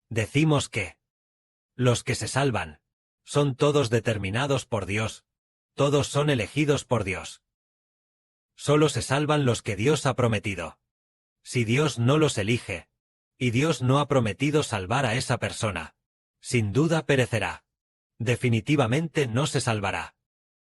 Decimos que los que se salvan son todos determinados por Dios, todos son elegidos por Dios. Solo se salvan los que Dios ha prometido. Si Dios no los elige, y Dios no ha prometido salvar a esa persona, sin duda perecerá. Definitivamente no se salvará.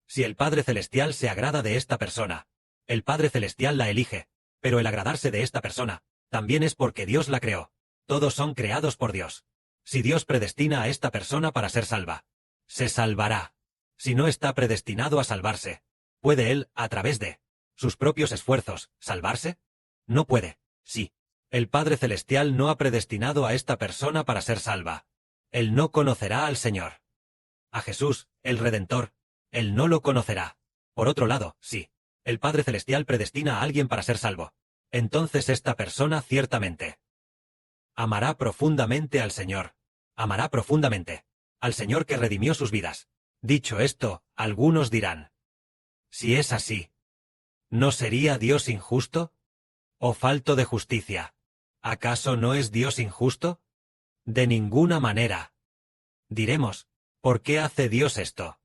Si el Padre Celestial se agrada de esta persona, el Padre Celestial la elige, pero el agradarse de esta persona, también es porque Dios la creó. Todos son creados por Dios. Si Dios predestina a esta persona para ser salva, se salvará. Si no está predestinado a salvarse, ¿puede él, a través de sus propios esfuerzos, salvarse? No puede. Sí. El Padre Celestial no ha predestinado a esta persona para ser salva. Él no conocerá al Señor. A Jesús, el Redentor, él no lo conocerá. Por otro lado, sí, el Padre Celestial predestina a alguien para ser salvo. Entonces esta persona ciertamente amará profundamente al Señor. Amará profundamente al Señor que redimió sus vidas. Dicho esto, algunos dirán: si es así, ¿no sería Dios injusto? ¿O falto de justicia? ¿Acaso no es Dios injusto? De ninguna manera. Diremos: ¿por qué hace Dios esto?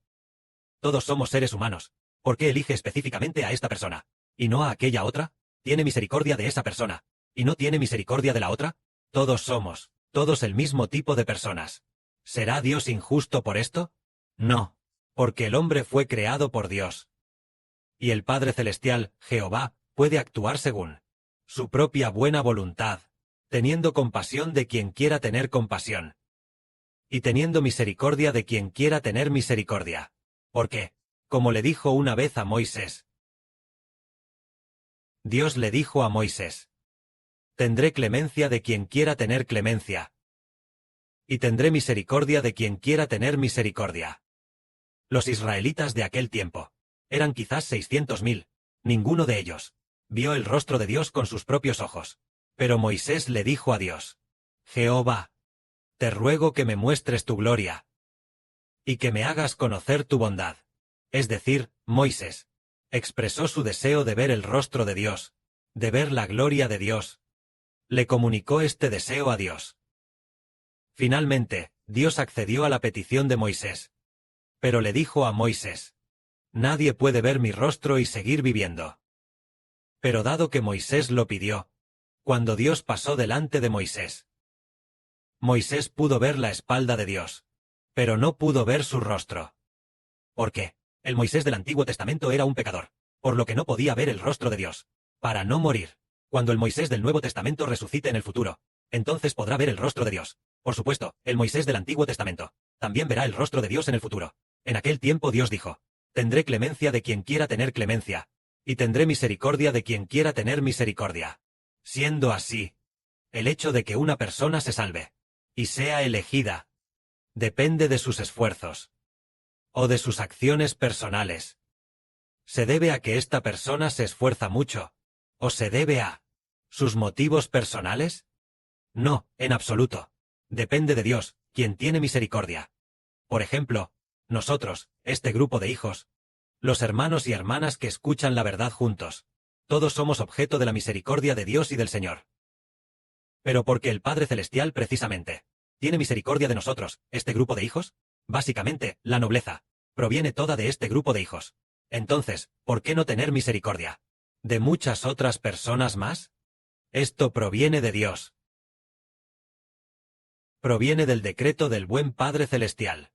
Todos somos seres humanos. ¿Por qué elige específicamente a esta persona, y no a aquella otra? ¿Tiene misericordia de esa persona, y no tiene misericordia de la otra? Todos somos, todos el mismo tipo de personas. ¿Será Dios injusto por esto? No, porque el hombre fue creado por Dios. Y el Padre Celestial, Jehová, puede actuar según su propia buena voluntad, teniendo compasión de quien quiera tener compasión, y teniendo misericordia de quien quiera tener misericordia. Porque, como le dijo una vez a Moisés, Dios le dijo a Moisés: tendré clemencia de quien quiera tener clemencia, y tendré misericordia de quien quiera tener misericordia. Los israelitas de aquel tiempo eran quizás 600.000. Ninguno de ellos vio el rostro de Dios con sus propios ojos. Pero Moisés le dijo a Dios: Jehová, te ruego que me muestres tu gloria, y que me hagas conocer tu bondad. Es decir, Moisés expresó su deseo de ver el rostro de Dios, de ver la gloria de Dios. Le comunicó este deseo a Dios. Finalmente, Dios accedió a la petición de Moisés. Pero le dijo a Moisés: nadie puede ver mi rostro y seguir viviendo. Pero dado que Moisés lo pidió, cuando Dios pasó delante de Moisés, Moisés pudo ver la espalda de Dios, pero no pudo ver su rostro. ¿Por qué? El Moisés del Antiguo Testamento era un pecador, por lo que no podía ver el rostro de Dios, para no morir. Cuando el Moisés del Nuevo Testamento resucite en el futuro, entonces podrá ver el rostro de Dios. Por supuesto, el Moisés del Antiguo Testamento también verá el rostro de Dios en el futuro. En aquel tiempo Dios dijo: tendré clemencia de quien quiera tener clemencia, y tendré misericordia de quien quiera tener misericordia. Siendo así, el hecho de que una persona se salve y sea elegida depende de sus esfuerzos o de sus acciones personales. ¿Se debe a que esta persona se esfuerza mucho, o se debe a sus motivos personales? No, en absoluto. Depende de Dios, quien tiene misericordia. Por ejemplo, nosotros, este grupo de hijos, los hermanos y hermanas que escuchan la verdad juntos, todos somos objeto de la misericordia de Dios y del Señor. Pero porque el Padre Celestial precisamente tiene misericordia de nosotros, este grupo de hijos, básicamente, la nobleza proviene toda de este grupo de hijos. Entonces, ¿por qué no tener misericordia de muchas otras personas más? Esto proviene de Dios. Proviene del decreto del buen Padre Celestial.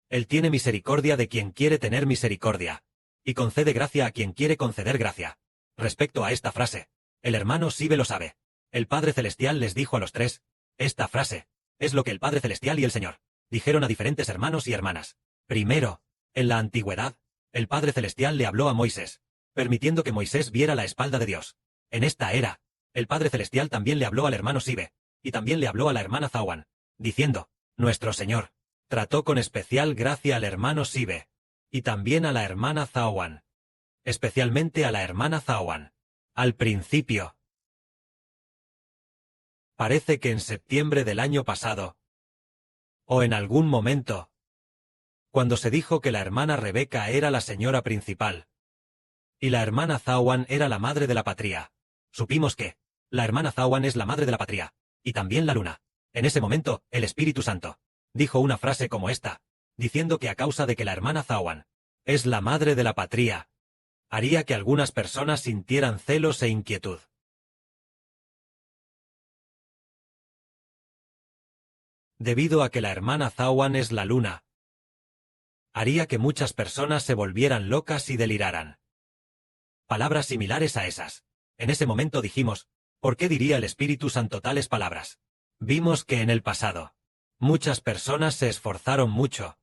Él tiene misericordia de quien quiere tener misericordia, y concede gracia a quien quiere conceder gracia. Respecto a esta frase, el hermano Sibe lo sabe. El Padre Celestial les dijo a los tres: esta frase es lo que el Padre Celestial y el Señor dijeron a diferentes hermanos y hermanas. Primero, en la antigüedad, el Padre Celestial le habló a Moisés, permitiendo que Moisés viera la espalda de Dios. En esta era, el Padre Celestial también le habló al hermano Sibe, y también le habló a la hermana Zawan, diciendo: nuestro Señor trató con especial gracia al hermano Sibe, y también a la hermana Zawan. Especialmente a la hermana Zawan. Al principio. Parece que en septiembre del año pasado, o en algún momento, cuando se dijo que la hermana Rebeca era la señora principal, y la hermana Zawan era la madre de la patria, supimos que la hermana Zawan es la madre de la patria, y también la luna. En ese momento, el Espíritu Santo dijo una frase como esta, diciendo que a causa de que la hermana Zawan es la madre de la patria, haría que algunas personas sintieran celos e inquietud. Debido a que la hermana Zawan es la luna, haría que muchas personas se volvieran locas y deliraran. Palabras similares a esas. En ese momento dijimos, ¿por qué diría el Espíritu Santo tales palabras? Vimos que en el pasado, muchas personas se esforzaron mucho,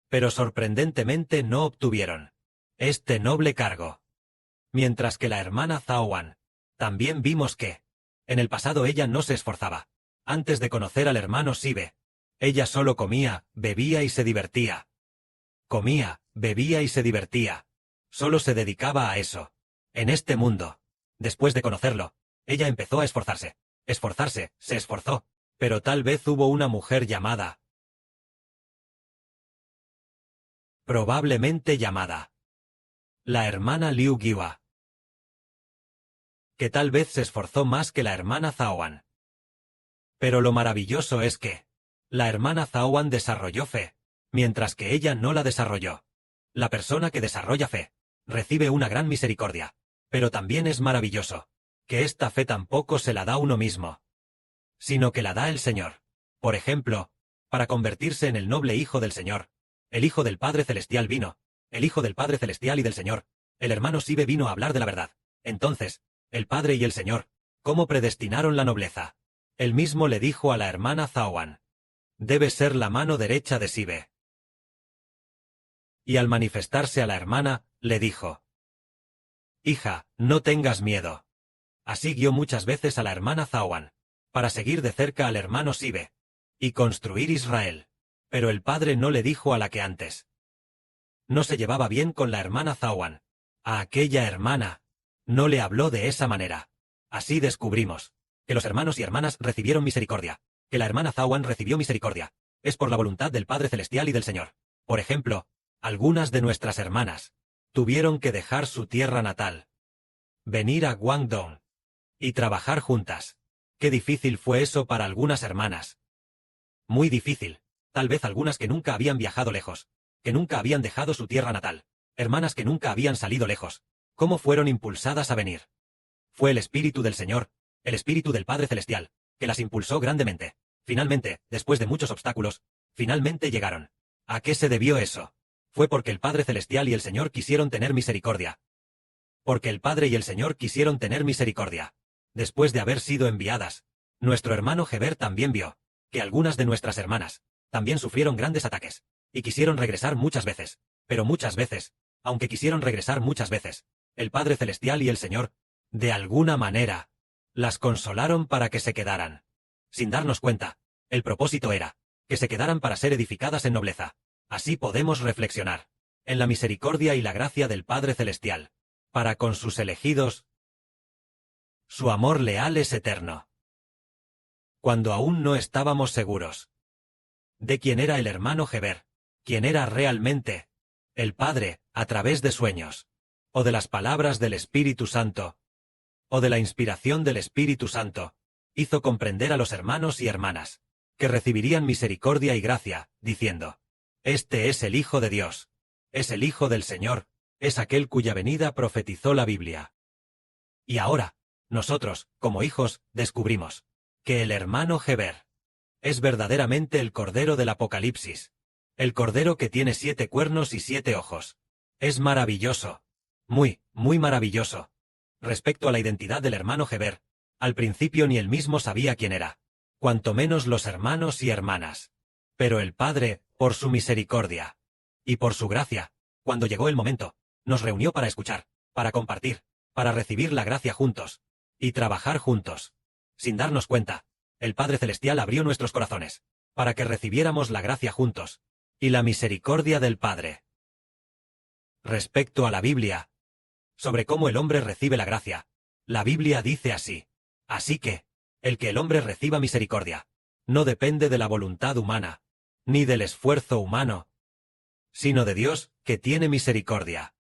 pero sorprendentemente no obtuvieron este noble cargo. Mientras que la hermana Zawan, también vimos que, en el pasado ella no se esforzaba. Antes de conocer al hermano Sibe, ella solo comía, bebía y se divertía. Comía, bebía y se divertía. Solo se dedicaba a eso. En este mundo. Después de conocerlo, ella empezó a esforzarse. Esforzarse, se esforzó. Pero tal vez hubo una mujer llamada. Probablemente llamada. La hermana Liu Giwa. Que tal vez se esforzó más que la hermana Zawan. Pero lo maravilloso es que la hermana Zawan desarrolló fe, mientras que ella no la desarrolló. La persona que desarrolla fe recibe una gran misericordia, pero también es maravilloso que esta fe tampoco se la da uno mismo, sino que la da el Señor. Por ejemplo, para convertirse en el noble Hijo del Señor, el Hijo del Padre Celestial vino, el Hijo del Padre Celestial y del Señor, el hermano Sibe vino a hablar de la verdad. Entonces, el Padre y el Señor, ¿cómo predestinaron la nobleza? Él mismo le dijo a la hermana Zawan, debe ser la mano derecha de Sibe. Y al manifestarse a la hermana, le dijo, hija, no tengas miedo. Así guió muchas veces a la hermana Zawan, para seguir de cerca al hermano Sibe, y construir Israel. Pero el padre no le dijo a la que antes no se llevaba bien con la hermana Zawan. A aquella hermana no le habló de esa manera. Así descubrimos que los hermanos y hermanas recibieron misericordia, que la hermana Zawan recibió misericordia. Es por la voluntad del Padre Celestial y del Señor. Por ejemplo, algunas de nuestras hermanas tuvieron que dejar su tierra natal, venir a Guangdong y trabajar juntas. Qué difícil fue eso para algunas hermanas. Muy difícil. Tal vez algunas que nunca habían viajado lejos, que nunca habían dejado su tierra natal, hermanas que nunca habían salido lejos. ¿Cómo fueron impulsadas a venir? Fue el Espíritu del Señor, el Espíritu del Padre Celestial, que las impulsó grandemente. Finalmente, después de muchos obstáculos, finalmente llegaron. ¿A qué se debió eso? Fue porque el Padre Celestial y el Señor quisieron tener misericordia. Porque el Padre y el Señor quisieron tener misericordia. Después de haber sido enviadas, nuestro hermano Heber también vio que algunas de nuestras hermanas también sufrieron grandes ataques, y quisieron regresar muchas veces, pero muchas veces, aunque quisieron regresar muchas veces, el Padre Celestial y el Señor, de alguna manera, las consolaron para que se quedaran. Sin darnos cuenta, el propósito era que se quedaran para ser edificadas en nobleza. Así podemos reflexionar en la misericordia y la gracia del Padre Celestial, para con sus elegidos. Su amor leal es eterno. Cuando aún no estábamos seguros de quién era el hermano Heber, quién era realmente el Padre, a través de sueños, o de las palabras del Espíritu Santo, o de la inspiración del Espíritu Santo, hizo comprender a los hermanos y hermanas que recibirían misericordia y gracia, diciendo, este es el Hijo de Dios, es el Hijo del Señor, es aquel cuya venida profetizó la Biblia. Y ahora, nosotros, como hijos, descubrimos que el hermano Heber es verdaderamente el Cordero del Apocalipsis, el Cordero que tiene 7 cuernos y 7 ojos. Es maravilloso. Muy, muy maravilloso. Respecto a la identidad del hermano Heber, al principio ni él mismo sabía quién era, cuanto menos los hermanos y hermanas. Pero el Padre, por su misericordia y por su gracia, cuando llegó el momento, nos reunió para escuchar, para compartir, para recibir la gracia juntos y trabajar juntos. Sin darnos cuenta, el Padre Celestial abrió nuestros corazones para que recibiéramos la gracia juntos y la misericordia del Padre. Respecto a la Biblia, sobre cómo el hombre recibe la gracia, la Biblia dice así. Así que, el que el hombre reciba misericordia, no depende de la voluntad humana, ni del esfuerzo humano, sino de Dios, que tiene misericordia.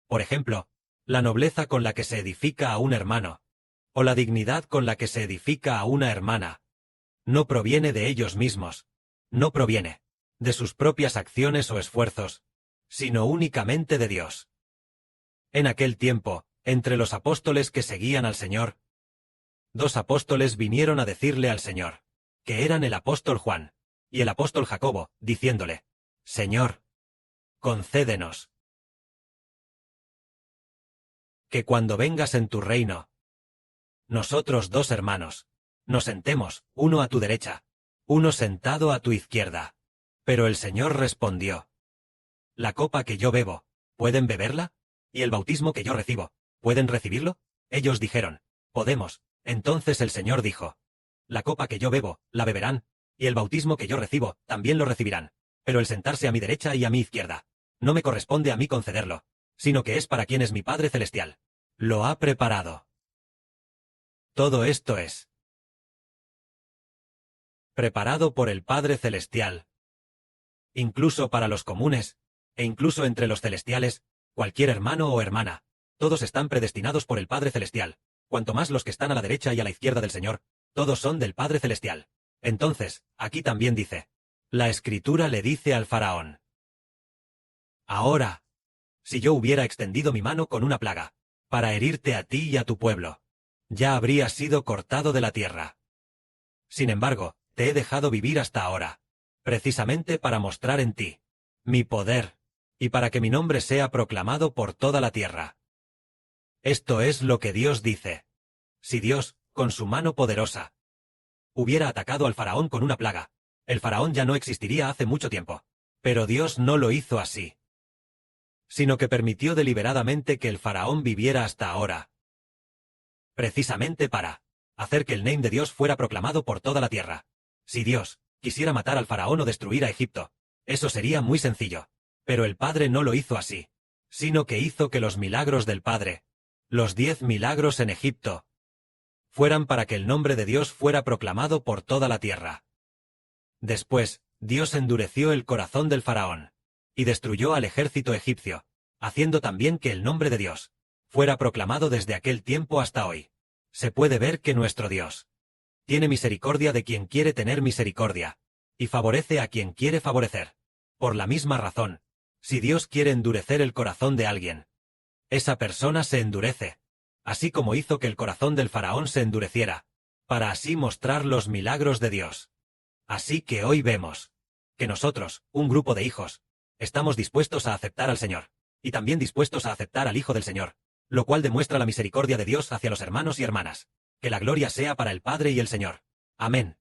Por ejemplo, la nobleza con la que se edifica a un hermano, o la dignidad con la que se edifica a una hermana, No proviene de ellos mismos. No proviene de sus propias acciones o esfuerzos, sino únicamente de Dios. En aquel tiempo, entre los apóstoles que seguían al Señor, 2 apóstoles vinieron a decirle al Señor, que eran el apóstol Juan y el apóstol Jacobo, diciéndole, Señor, concédenos que cuando vengas en tu reino, nosotros 2 hermanos, nos sentemos, uno a tu derecha, uno sentado a tu izquierda. Pero el Señor respondió, la copa que yo bebo, ¿pueden beberla? ¿Y el bautismo que yo recibo, pueden recibirlo? Ellos dijeron, podemos. Entonces el Señor dijo, la copa que yo bebo, la beberán, y el bautismo que yo recibo, también lo recibirán. Pero el sentarse a mi derecha y a mi izquierda, no me corresponde a mí concederlo, sino que es para quien es mi Padre Celestial. Lo ha preparado. Todo esto es preparado por el Padre Celestial. Incluso para los comunes, e incluso entre los celestiales, cualquier hermano o hermana, todos están predestinados por el Padre Celestial, cuanto más los que están a la derecha y a la izquierda del Señor, todos son del Padre Celestial. Entonces, aquí también dice, la Escritura le dice al faraón, ahora, si yo hubiera extendido mi mano con una plaga, para herirte a ti y a tu pueblo, ya habrías sido cortado de la tierra. Sin embargo, te he dejado vivir hasta ahora, precisamente para mostrar en ti mi poder, y para que mi nombre sea proclamado por toda la tierra. Esto es lo que Dios dice. Si Dios, con su mano poderosa, hubiera atacado al faraón con una plaga, el faraón ya no existiría hace mucho tiempo. Pero Dios no lo hizo así, sino que permitió deliberadamente que el faraón viviera hasta ahora, precisamente para hacer que el nombre de Dios fuera proclamado por toda la tierra. Si Dios quisiera matar al faraón o destruir a Egipto, eso sería muy sencillo. Pero el Padre no lo hizo así, sino que hizo que los milagros del Padre, los 10 milagros en Egipto, fueran para que el nombre de Dios fuera proclamado por toda la tierra. Después, Dios endureció el corazón del faraón, y destruyó al ejército egipcio, haciendo también que el nombre de Dios fuera proclamado desde aquel tiempo hasta hoy. Se puede ver que nuestro Dios tiene misericordia de quien quiere tener misericordia, y favorece a quien quiere favorecer. Por la misma razón, si Dios quiere endurecer el corazón de alguien, esa persona se endurece, así como hizo que el corazón del faraón se endureciera, para así mostrar los milagros de Dios. Así que hoy vemos que nosotros, un grupo de hijos, estamos dispuestos a aceptar al Señor, y también dispuestos a aceptar al Hijo del Señor, lo cual demuestra la misericordia de Dios hacia los hermanos y hermanas. Que la gloria sea para el Padre y el Señor. Amén.